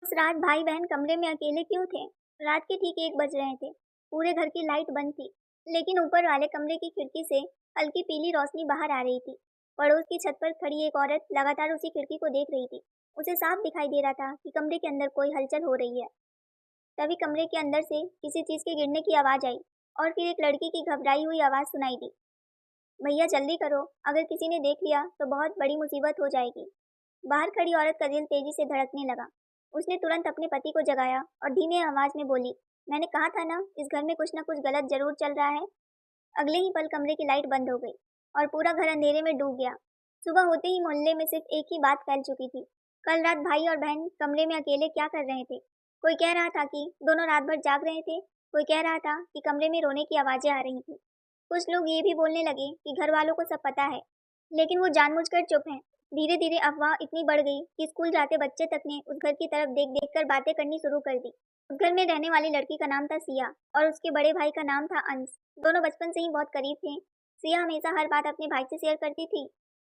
उस रात भाई बहन कमरे में अकेले क्यों थे? रात के ठीक 1 बज रहे थे। पूरे घर की लाइट बंद थी, लेकिन ऊपर वाले कमरे की खिड़की से हल्की पीली रोशनी बाहर आ रही थी। पड़ोस की छत पर खड़ी एक औरत लगातार उसी खिड़की को देख रही थी। उसे साफ दिखाई दे रहा था कि कमरे के अंदर कोई हलचल हो रही है। तभी कमरे के अंदर से किसी चीज के गिरने की आवाज आई और फिर एक लड़की की घबराई हुई आवाज सुनाई दी। भैया जल्दी करो, अगर किसी ने देख लिया तो बहुत बड़ी मुसीबत हो जाएगी। बाहर खड़ी औरत का दिल तेजी से धड़कने लगा। उसने तुरंत अपने पति को जगाया और धीमे आवाज में बोली, मैंने कहा था ना, इस घर में कुछ ना कुछ गलत जरूर चल रहा है। अगले ही पल कमरे की लाइट बंद हो गई और पूरा घर अंधेरे में डूब गया। सुबह होते ही मोहल्ले में सिर्फ एक ही बात फैल चुकी थी। कल रात भाई और बहन कमरे में अकेले क्या कर रहे थे। कोई कह रहा था कि दोनों रात भर जाग रहे थे, कोई कह रहा था कि कमरे में रोने की आवाजें आ रही थी। कुछ लोग ये भी बोलने लगे कि घर वालों को सब पता है, लेकिन वो जानबूझकर चुप हैं। धीरे धीरे अफवाह इतनी बढ़ गई कि स्कूल जाते बच्चे तक ने उस घर की तरफ देख देख कर बातें करनी शुरू कर दी। उस घर में रहने वाली लड़की का नाम था सिया और उसके बड़े भाई का नाम था अंश। दोनों बचपन से ही बहुत करीब थे। सिया हमेशा हर बात अपने भाई से शेयर करती थी,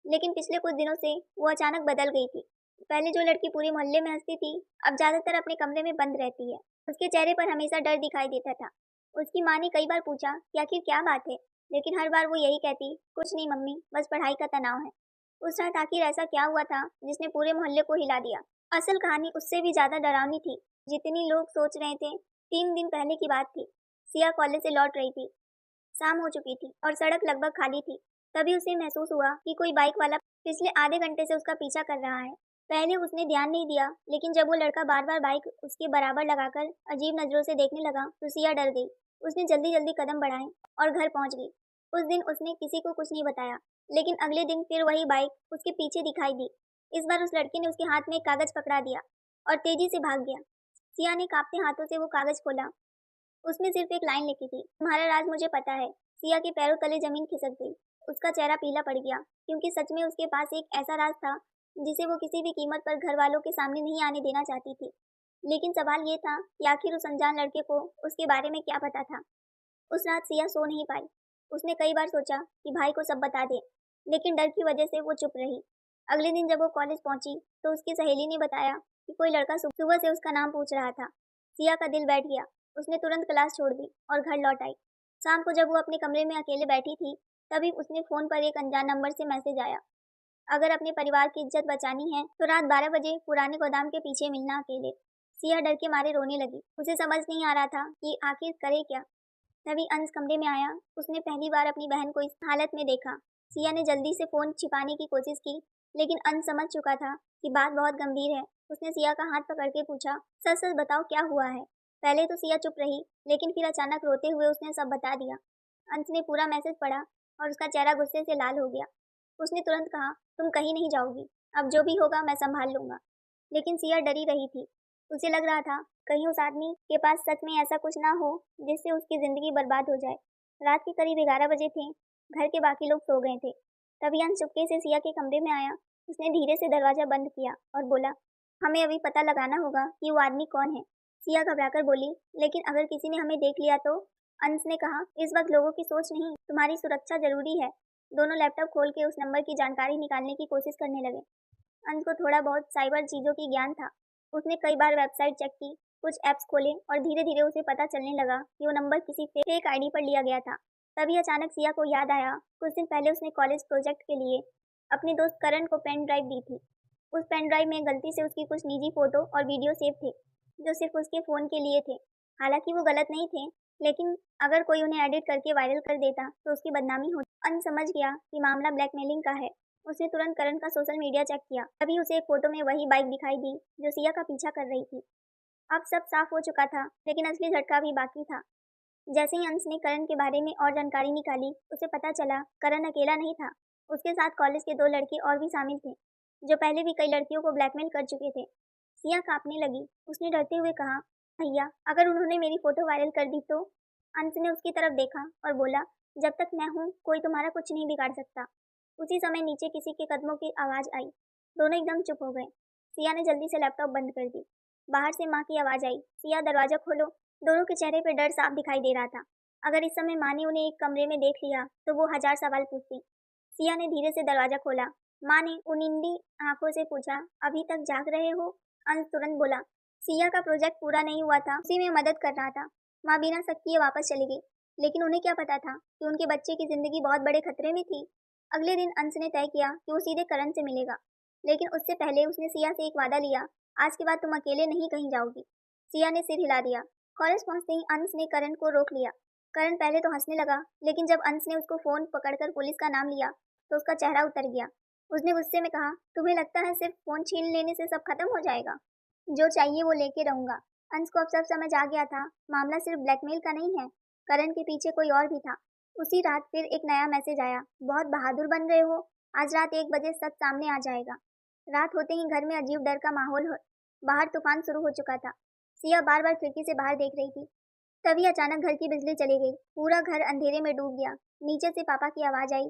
लेकिन पिछले कुछ दिनों से वो अचानक बदल गई थी। पहले जो लड़की पूरे मोहल्ले में हंसती थी, अब ज्यादातर अपने कमरे में बंद रहती है। उसके चेहरे पर हमेशा डर दिखाई देता था। उसकी माँ ने कई बार पूछा कि आखिर क्या बात है, लेकिन हर बार वो यही कहती, कुछ नहीं मम्मी, बस पढ़ाई का तनाव है। उस रात आखिर ऐसा क्या हुआ था जिसने पूरे मोहल्ले को हिला दिया? असल कहानी उससे भी ज्यादा डरावनी थी जितनी लोग सोच रहे थे। 3 दिन पहले की बात थी। सिया कॉलेज से लौट रही थी। शाम हो चुकी थी और सड़क लगभग खाली थी। तभी उसे महसूस हुआ कि कोई बाइक वाला पिछले आधे घंटे से उसका पीछा कर रहा है। पहले उसने ध्यान नहीं दिया, लेकिन जब वो लड़का बार बार बाइक उसके बराबर लगाकर अजीब नजरों से देखने लगा तो सिया डर गई। उसने जल्दी जल्दी कदम बढ़ाए और घर पहुंच गई। उस दिन उसने किसी को कुछ नहीं बताया, लेकिन अगले दिन फिर वही बाइक उसके पीछे दिखाई दी। इस बार उस लड़के ने उसके हाथ में एक कागज पकड़ा दिया और तेजी से भाग गया। सिया ने कांपते हाथों से वो कागज खोला। उसमें सिर्फ एक लाइन लिखी थी, तुम्हारा राज मुझे पता है। सिया के पैरों तले जमीन खिसक गई। उसका चेहरा पीला पड़ गया, क्योंकि सच में उसके पास एक ऐसा राज था जिसे वो किसी भी कीमत पर घर वालों के सामने नहीं आने देना चाहती थी। लेकिन सवाल ये था कि आखिर उस अनजान लड़के को उसके बारे में क्या पता था। उस रात सिया सो नहीं पाई। उसने कई बार सोचा कि भाई को सब बता दे, लेकिन डर की वजह से वो चुप रही। अगले दिन जब वो कॉलेज पहुंची तो उसकी सहेली ने बताया कि कोई लड़का सुबह से उसका नाम पूछ रहा था। सिया का दिल बैठ गया। उसने तुरंत क्लास छोड़ दी और घर लौट आई। शाम को जब वो अपने कमरे में अकेले बैठी थी, तभी उसने फोन पर एक अनजान नंबर से मैसेज आया, अगर अपने परिवार की इज्जत बचानी है तो रात 12 बजे पुराने गोदाम के पीछे मिलना अकेले। सिया डर के मारे रोने लगी। उसे समझ नहीं आ रहा था कि आखिर करे क्या। तभी अंश कमरे में आया। उसने पहली बार अपनी बहन को इस हालत में देखा। सिया ने जल्दी से फोन छिपाने की कोशिश की, लेकिन अंश समझ चुका था कि बात बहुत गंभीर है। उसने सिया का हाथ पकड़ के पूछा, सच सच बताओ क्या हुआ है। पहले तो सिया चुप रही, लेकिन फिर अचानक रोते हुए उसने सब बता दिया। अंश ने पूरा मैसेज पढ़ा और उसका चेहरा गुस्से से लाल हो गया। उसने तुरंत कहा, तुम कहीं नहीं जाओगी, अब जो भी होगा मैं संभाल लूंगा। लेकिन सिया डरी रही थी। उसे लग रहा था कहीं उस आदमी के पास सच में ऐसा कुछ ना हो जिससे उसकी जिंदगी बर्बाद हो जाए। रात के करीब 11 बजे थे। घर के बाकी लोग सो गए थे। तभी अंश चुपके से सिया के कमरे में आया। उसने धीरे से दरवाजा बंद किया और बोला, हमें अभी पता लगाना होगा कि वो आदमी कौन है। सिया घबराकर बोली, लेकिन अगर किसी ने हमें देख लिया तो? अंश ने कहा, इस वक्त लोगों की सोच नहीं, तुम्हारी सुरक्षा जरूरी है। दोनों लैपटॉप खोल के उस नंबर की जानकारी निकालने की कोशिश करने लगे। अंश को थोड़ा बहुत साइबर चीजों की ज्ञान था। उसने कई बार वेबसाइट चेक की, कुछ ऐप्स खोले और धीरे धीरे उसे पता चलने लगा कि वो नंबर किसी फेक आईडी पर लिया गया था। तभी अचानक सिया को याद आया, कुछ दिन पहले उसने कॉलेज प्रोजेक्ट के लिए अपने दोस्त करण को पेन ड्राइव दी थी। उस पेन ड्राइव में गलती से उसकी कुछ निजी फोटो और वीडियो सेव थे, जो सिर्फ उसके फोन के लिए थे। हालांकि वो गलत नहीं थे, लेकिन अगर कोई उन्हें एडिट करके वायरल कर देता तो उसकी बदनामी होती। अंश समझ गया कि मामला ब्लैकमेलिंग का है। उसने तुरंत करण का सोशल मीडिया चेक किया। तभी उसे एक फोटो में वही बाइक दिखाई दी जो सिया का पीछा कर रही थी। अब सब साफ हो चुका था, लेकिन असली झटका भी बाकी था। जैसे ही अंश ने करण के बारे में और जानकारी निकाली, उसे पता चला करण अकेला नहीं था। उसके साथ कॉलेज के 2 लड़के और भी शामिल थे, जो पहले भी कई लड़कियों को ब्लैकमेल कर चुके थे। सिया कांपने लगी। उसने डरते हुए कहा, भैया अगर उन्होंने मेरी फोटो वायरल कर दी तो? अंश ने उसकी तरफ देखा और बोला, जब तक मैं हूँ कोई तुम्हारा कुछ नहीं बिगाड़ सकता। उसी समय नीचे किसी के कदमों की आवाज आई। दोनों एकदम चुप हो गए। सिया ने जल्दी से लैपटॉप बंद कर दी। बाहर से माँ की आवाज आई, सिया दरवाजा खोलो। दोनों के चेहरे पर डर साफ दिखाई दे रहा था। अगर इस समय माँ ने उन्हें एक कमरे में देख लिया तो वो हजार सवाल पूछती। सिया ने धीरे से दरवाजा खोला। माँ ने उनिंदी आंखों से पूछा, अभी तक जाग रहे हो? अंश तुरंत बोला, सिया का प्रोजेक्ट पूरा नहीं हुआ था, उसी में मदद कर रहा था। माँ बिना शक किए वापस चली गई, लेकिन उन्हें क्या पता था कि उनके बच्चे की जिंदगी बहुत बड़े खतरे में थी। अगले दिन अंश ने तय किया कि वो सीधे करण से मिलेगा, लेकिन उससे पहले उसने सिया से एक वादा लिया, आज के बाद तुम अकेले नहीं कहीं जाओगी। सिया ने सिर हिला दिया। कॉलेज पहुंचते ही अंश ने करण को रोक लिया। करण पहले तो हंसने लगा, लेकिन जब अंश ने उसको फोन पकड़कर पुलिस का नाम लिया तो उसका चेहरा उतर गया। उसने गुस्से में कहा, तुम्हें लगता है सिर्फ फोन छीन लेने से सब खत्म हो जाएगा? जो चाहिए वो लेके रहूंगा। अंश को अब सब समझ आ गया था, मामला सिर्फ ब्लैकमेल का नहीं है, करण के पीछे कोई और भी था। उसी रात फिर एक नया मैसेज आया, बहुत बहादुर बन रहे हो, आज रात 1 बजे सच सामने आ जाएगा। रात होते ही घर में अजीब डर का माहौल हो। बाहर तूफान शुरू हो चुका था। सिया बार बार खिड़की से बाहर देख रही थी। तभी अचानक घर की बिजली चली गई, पूरा घर अंधेरे में डूब गया। नीचे से पापा की आवाज आई,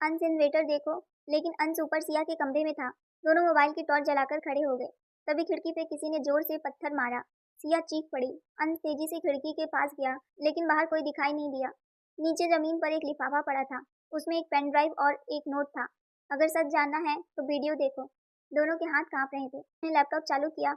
अंश इन्वेटर देखो। लेकिन अंश ऊपर सिया के कमरे में था। दोनों मोबाइल की टॉर्च जलाकर खड़े हो गए। तभी खिड़की पे किसी ने जोर से पत्थर मारा। सिया चीख पड़ी। अंश तेजी से खिड़की के पास गया, लेकिन बाहर कोई दिखाई नहीं दिया। नीचे जमीन पर एक लिफाफा पड़ा था, उसमें एक पेन ड्राइव और एक नोट था। अगर सच जानना है तो वीडियो देखो। दोनों के हाथ कांप रहे थे। उसने लैपटॉप चालू किया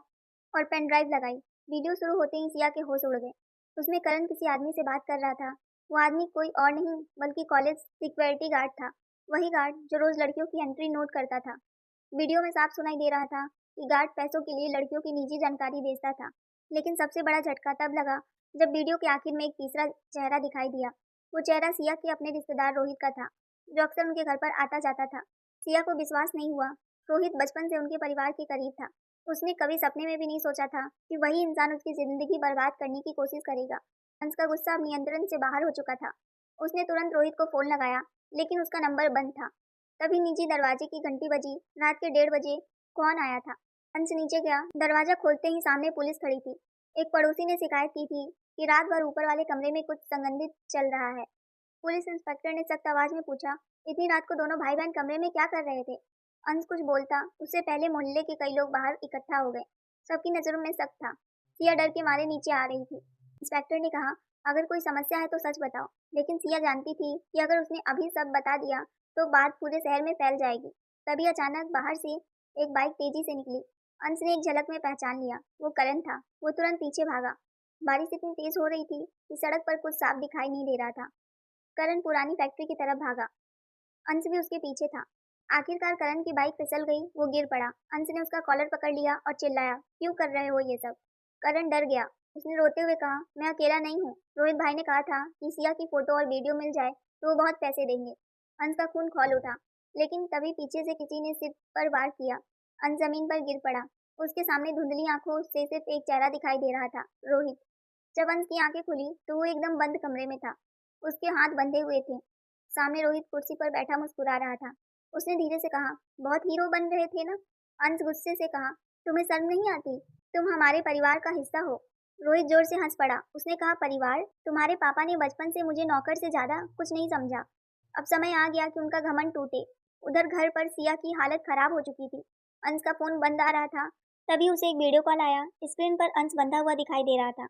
और पेन ड्राइव लगाई। वीडियो शुरू होते ही सिया के होश उड़ गए। उसमें करण किसी आदमी से बात कर रहा था। वो आदमी कोई और नहीं बल्कि कॉलेज सिक्योरिटी गार्ड था। वही गार्ड जो रोज लड़कियों की एंट्री नोट करता था। वीडियो में साफ सुनाई दे रहा था कि गार्ड पैसों के लिए लड़कियों की निजी जानकारी बेचता था। लेकिन सबसे बड़ा झटका तब लगा जब वीडियो के आखिर में एक तीसरा चेहरा दिखाई दिया। वो चेहरा सिया के अपने रिश्तेदार रोहित का था, जो अक्सर उनके घर पर आता जाता था। सिया को विश्वास नहीं हुआ। रोहित बचपन से उनके परिवार के करीब था। उसने कभी सपने में भी नहीं सोचा था कि वही इंसान उसकी जिंदगी बर्बाद करने की कोशिश करेगा। हंस का गुस्सा अब नियंत्रण से बाहर हो चुका था। उसने तुरंत रोहित को फोन लगाया, लेकिन उसका नंबर बंद था। तभी नीचे दरवाजे की घंटी बजी। रात के 1:30 बजे कौन आया था? अंश नीचे गया। दरवाजा खोलते ही सामने पुलिस खड़ी थी। एक पड़ोसी ने शिकायत की थी कि रात भर ऊपर वाले कमरे में कुछ संगंधित चल रहा है। पुलिस इंस्पेक्टर ने सख्त आवाज में पूछा, इतनी रात को दोनों भाई बहन कमरे में क्या कर रहे थे? अंश कुछ बोलता, उससे पहले मोहल्ले के कई लोग बाहर इकट्ठा हो गए। सबकी नजरों में शक था। सिया डर के मारे नीचे आ रही थी। इंस्पेक्टर ने कहा, अगर कोई समस्या है तो सच बताओ। लेकिन सिया जानती थी कि अगर उसने अभी सब बता दिया तो बात पूरे शहर में फैल जाएगी। तभी अचानक बाहर से एक बाइक तेजी से निकली। अंश ने एक झलक में पहचान लिया, वो करण था। वो तुरंत पीछे भागा। बारिश इतनी तेज हो रही थी कि सड़क पर कुछ साफ दिखाई नहीं दे रहा था। करण पुरानी फैक्ट्री की तरफ भागा। अंश भी उसके पीछे था। आखिरकार करण की बाइक फिसल गई, वो गिर पड़ा। अंश ने उसका कॉलर पकड़ लिया और चिल्लाया, क्यों कर रहे हो ये सब? करण डर गया। उसने रोते हुए कहा, मैं अकेला नहीं हूँ। रोहित भाई ने कहा था कि सिया की फोटो और वीडियो मिल जाए तो वो बहुत पैसे देंगे। अंश का खून खौल उठा, लेकिन तभी पीछे से किसी ने सिर पर वार किया। अंश जमीन पर गिर पड़ा। उसके सामने धुंधली आंखों से सिर्फ एक चेहरा दिखाई दे रहा था, रोहित। जब अंश की आंखें खुली तो वो एकदम बंद कमरे में था। उसके हाथ बंधे हुए थे। सामने रोहित कुर्सी पर बैठा मुस्कुरा रहा था। उसने धीरे से कहा, बहुत हीरो बन रहे थे ना? अंश गुस्से से कहा, तुम्हें शर्म नहीं आती? तुम हमारे परिवार का हिस्सा हो। रोहित जोर से हंस पड़ा। उसने कहा, परिवार? तुम्हारे पापा ने बचपन से मुझे नौकर से ज्यादा कुछ नहीं समझा। अब समय आ गया कि उनका घमंड टूटे। उधर घर पर सिया की हालत खराब हो चुकी थी। अंश का फोन बंद आ रहा था। तभी उसे एक वीडियो कॉल आया। स्क्रीन पर अंश बंधा हुआ दिखाई दे रहा था।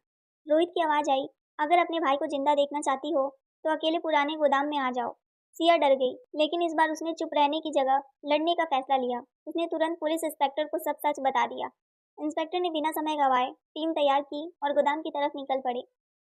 रोहित की आवाज आई, अगर अपने भाई को जिंदा देखना चाहती हो तो अकेले पुराने गोदाम में आ जाओ। सिया डर गई, लेकिन इस बार उसने चुप रहने की जगह लड़ने का फैसला लिया। उसने तुरंत पुलिस इंस्पेक्टर को सब सच बता दिया। इंस्पेक्टर ने बिना समय गंवाए टीम तैयार की और गोदाम की तरफ निकल पड़े।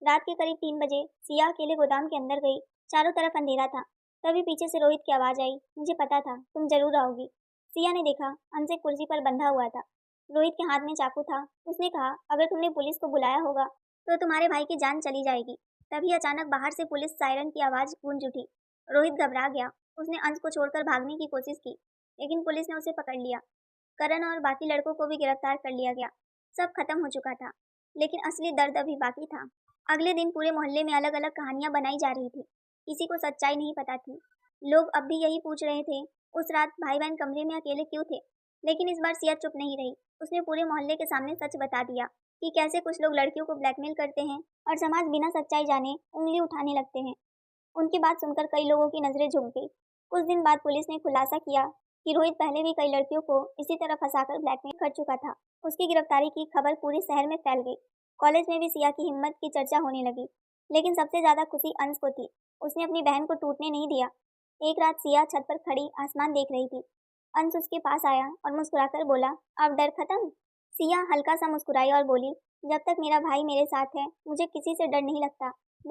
रात के करीब 3 बजे सिया अकेले गोदाम के अंदर गई। चारों तरफ अंधेरा था। तभी पीछे से रोहित की आवाज आई, मुझे पता था तुम जरूर आओगी। सिया ने देखा, अंश एक कुर्सी पर बंधा हुआ था। रोहित के हाथ में चाकू था। उसने कहा, अगर तुमने पुलिस को बुलाया होगा तो तुम्हारे भाई की जान चली जाएगी। तभी अचानक बाहर से पुलिस सायरन की आवाज गूंज उठी। रोहित घबरा गया। उसने अंश को छोड़कर भागने की कोशिश की, लेकिन पुलिस ने उसे पकड़ लिया। करण और बाकी लड़कों को भी गिरफ्तार कर लिया गया। सब खत्म हो चुका था, लेकिन असली दर्द अभी बाकी था। अगले दिन पूरे मोहल्ले में अलग अलग कहानियां बनाई जा रही थी। किसी को सच्चाई नहीं पता थी। लोग अब भी यही पूछ रहे थे, उस रात भाई बहन कमरे में अकेले क्यों थे? लेकिन इस बार सिया चुप नहीं रही। उसने पूरे मोहल्ले के सामने सच बता दिया कि कैसे कुछ लोग लड़कियों को ब्लैकमेल करते हैं और समाज बिना सच्चाई जाने उंगली उठाने लगते हैं। उनकी बात सुनकर कई लोगों की नजरें झुक गई। कुछ दिन बाद पुलिस ने खुलासा किया कि रोहित पहले भी कई लड़कियों को इसी तरह फंसाकर ब्लैकमेल कर चुका था। उसकी गिरफ्तारी की खबर पूरे शहर में फैल गई। कॉलेज में भी सिया की हिम्मत की चर्चा होने लगी। लेकिन सबसे ज्यादा खुशी अंश को थी। उसने अपनी बहन को टूटने नहीं दिया। एक रात सिया छत पर खड़ी आसमान देख रही थी। अंश उसके पास आया और मुस्कुराकर बोला, अब डर खत्म? सिया हल्का सा मुस्कुराई और बोली, जब तक मेरा भाई मेरे साथ है मुझे किसी से डर नहीं लगता।